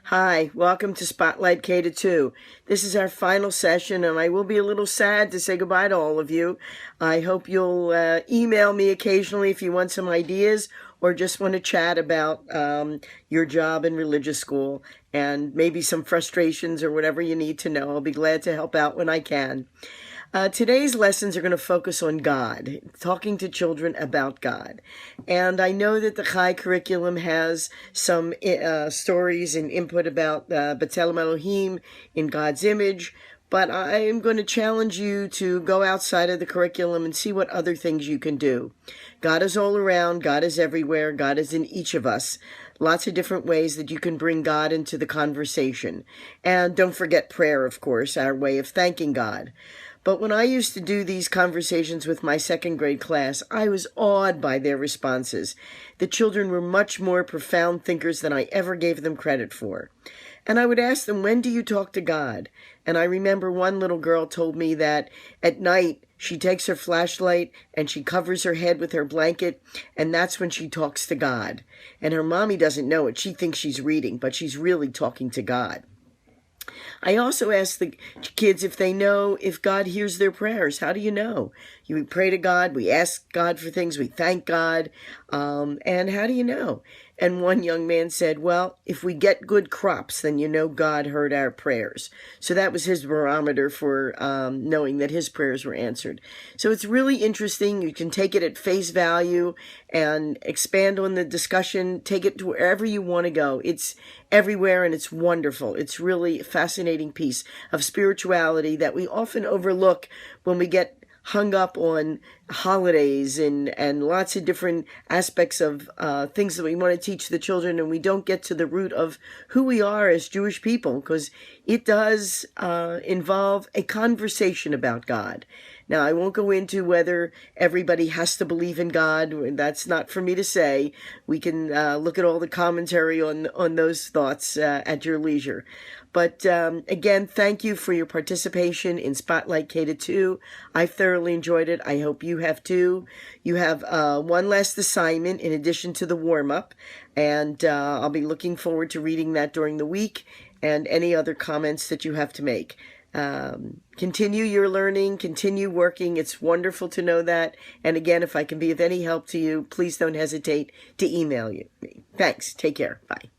Hi, welcome to Spotlight K to 2. This is our final session, and I will be a little sad to say goodbye to all of you. I hope you'll email me occasionally if you want some ideas or just want to chat about your job in religious school and maybe some frustrations or whatever you need to know. I'll be glad to help out when I can. Today's lessons are going to focus on God, talking to children about God. And I know that the Chai curriculum has some stories and input about B'Tselem Elohim, in God's image, but I am going to challenge you to go outside of the curriculum and see what other things you can do. God is all around. God is everywhere. God is in each of us. Lots of different ways that you can bring God into the conversation. And don't forget prayer, of course, our way of thanking God. But when I used to do these conversations with my second grade class, I was awed by their responses. The children were much more profound thinkers than I ever gave them credit for. And I would ask them, when do you talk to God? And I remember one little girl told me that at night she takes her flashlight and she covers her head with her blanket, and that's when she talks to God. And her mommy doesn't know it. She thinks she's reading, but she's really talking to God. I also ask the kids if they know if God hears their prayers. How do you know? We pray to God, we ask God for things, we thank God, and how do you know? And one young man said, well, if we get good crops, then you know God heard our prayers. So that was his barometer for knowing that his prayers were answered. So it's really interesting. You can take it at face value and expand on the discussion, take it to wherever you want to go. It's everywhere and it's wonderful. It's really a fascinating piece of spirituality that we often overlook when we get hung up on holidays and lots of different aspects of things that we want to teach the children, and we don't get to the root of who we are as Jewish people, because it does involve a conversation about God. Now, I won't go into whether everybody has to believe in God. That's not for me to say. We can look at all the commentary on those thoughts at your leisure. But again, thank you for your participation in Spotlight K to 2. I thoroughly enjoyed it. I hope you have too. You have one last assignment in addition to the warm-up, and I'll be looking forward to reading that during the week and any other comments that you have to make. Continue your learning, continue working. It's wonderful to know that. And again, if I can be of any help to you, please don't hesitate to email me. Thanks. Take care. Bye.